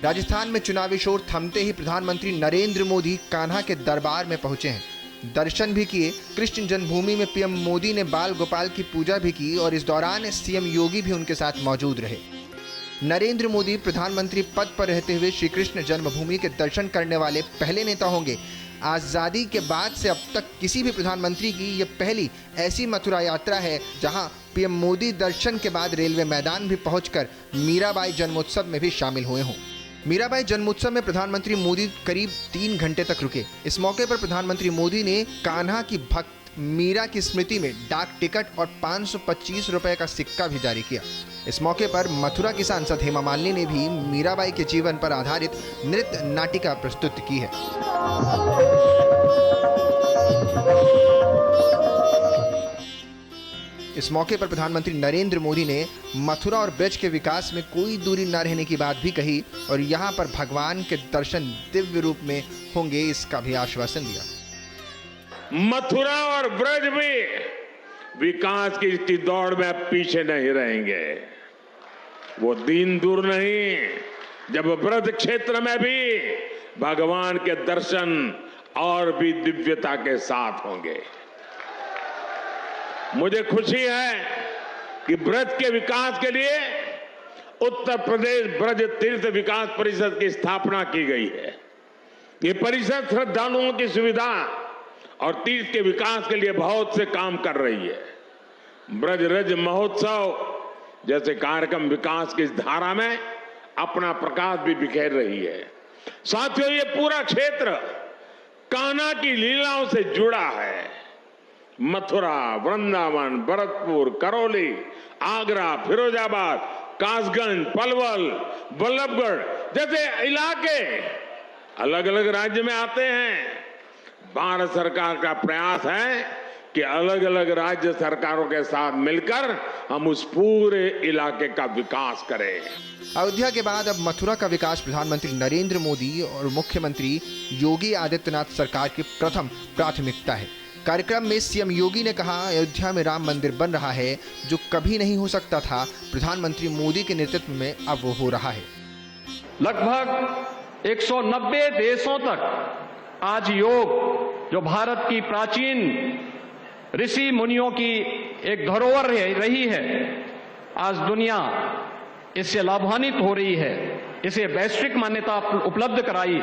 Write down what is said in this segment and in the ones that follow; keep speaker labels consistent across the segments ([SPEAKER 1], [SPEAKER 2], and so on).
[SPEAKER 1] राजस्थान में चुनावी शोर थमते ही प्रधानमंत्री नरेंद्र मोदी कान्हा के दरबार में पहुंचे हैं। दर्शन भी किए। कृष्ण जन्मभूमि में पीएम मोदी ने बाल गोपाल की पूजा भी की और इस दौरान सीएम योगी भी उनके साथ मौजूद रहे। नरेंद्र मोदी प्रधानमंत्री पद पर रहते हुए श्री कृष्ण जन्मभूमि के दर्शन करने वाले पहले नेता होंगे। आज़ादी के बाद से अब तक किसी भी प्रधानमंत्री की यह पहली ऐसी मथुरा यात्रा है जहां पीएम मोदी दर्शन के बाद रेलवे मैदान भी पहुंचकर मीराबाई जन्मोत्सव में भी शामिल हुए हों। मीराबाई जन्मोत्सव में प्रधानमंत्री मोदी करीब 3 घंटे तक रुके। इस मौके पर प्रधानमंत्री मोदी ने कान्हा की भक्त मीरा की स्मृति में डाक टिकट और 525 रुपए का सिक्का भी जारी किया। इस मौके पर मथुरा की सांसद हेमा मालिनी ने भी मीराबाई के जीवन पर आधारित नृत्य नाटिका प्रस्तुत की है। इस मौके पर प्रधानमंत्री नरेंद्र मोदी ने मथुरा और ब्रज के विकास में कोई दूरी न रहने की बात भी कही और यहां पर भगवान के दर्शन दिव्य रूप में होंगे, इसका भी आश्वासन दिया।
[SPEAKER 2] मथुरा और ब्रज भी विकास की दौड़ में पीछे नहीं रहेंगे। वो दिन दूर नहीं जब ब्रज क्षेत्र में भी भगवान के दर्शन और भी दिव्यता के साथ होंगे। मुझे खुशी है कि ब्रज के विकास के लिए उत्तर प्रदेश ब्रज तीर्थ विकास परिषद की स्थापना की गई है। ये परिषद श्रद्धालुओं की सुविधा और तीर्थ के विकास के लिए बहुत से काम कर रही है। ब्रज रज महोत्सव जैसे कार्यक्रम विकास की इस धारा में अपना प्रकाश भी बिखेर रही है। साथियों, ये पूरा क्षेत्र कान्हा की लीलाओं से जुड़ा है। मथुरा, वृंदावन, भरतपुर, करौली, आगरा, फिरोजाबाद, कासगंज, पलवल, बल्लभगढ़ जैसे इलाके अलग अलग राज्य में आते हैं। भारत सरकार का प्रयास है कि अलग अलग राज्य सरकारों के साथ मिलकर हम उस पूरे इलाके का विकास करें।
[SPEAKER 1] अयोध्या के बाद अब मथुरा का विकास प्रधानमंत्री नरेंद्र मोदी और मुख्यमंत्री योगी आदित्यनाथ सरकार की प्रथम प्राथमिकता है। कार्यक्रम में सीएम योगी ने कहा, अयोध्या में राम मंदिर बन रहा है जो कभी नहीं हो सकता था। प्रधानमंत्री मोदी के नेतृत्व में अब वो हो रहा है।
[SPEAKER 3] लगभग 190 देशों तक आज योग, जो भारत की प्राचीन ऋषि मुनियों की एक धरोहर रही है, आज दुनिया इससे लाभान्वित हो रही है। इसे वैश्विक मान्यता उपलब्ध कराई,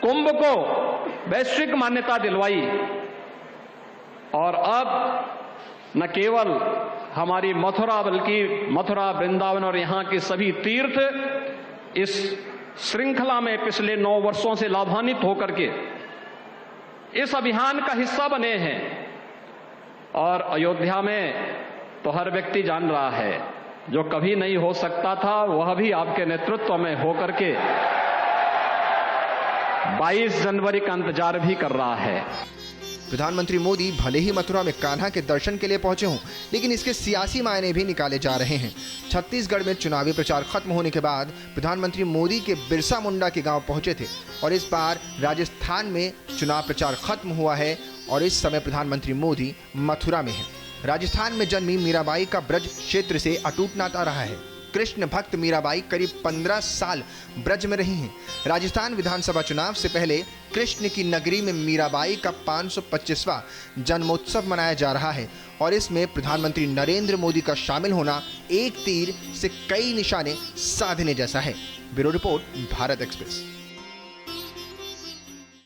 [SPEAKER 3] कुंभ को वैश्विक मान्यता दिलवाई और अब न केवल हमारी मथुरा बल्कि मथुरा, वृंदावन और यहाँ के सभी तीर्थ इस श्रृंखला में पिछले 9 वर्षों से लाभान्वित होकर के इस अभियान का हिस्सा बने हैं। और अयोध्या में तो हर व्यक्ति जान रहा है, जो कभी नहीं हो सकता था वह भी आपके नेतृत्व में होकर के 22 जनवरी का इंतजार भी कर रहा है।
[SPEAKER 1] प्रधानमंत्री मोदी भले ही मथुरा में कान्हा के दर्शन के लिए पहुंचे हों, लेकिन इसके सियासी मायने भी निकाले जा रहे हैं। छत्तीसगढ़ में चुनावी प्रचार खत्म होने के बाद प्रधानमंत्री मोदी के बिरसा मुंडा के गांव पहुंचे थे और इस बार राजस्थान में चुनाव प्रचार खत्म हुआ है और इस समय प्रधानमंत्री मोदी मथुरा में हैं। राजस्थान में जन्मी मीराबाई का ब्रज क्षेत्र से अटूट नाता रहा है। कृष्ण भक्त मीराबाई करीब 15 साल ब्रज में रही हैं। राजस्थान विधानसभा चुनाव से पहले कृष्ण की नगरी में मीराबाई का 525वां जन्मोत्सव मनाया जा रहा है और इसमें प्रधानमंत्री नरेंद्र मोदी का शामिल होना एक तीर से कई निशाने साधने जैसा है। Bureau report, Bharat express.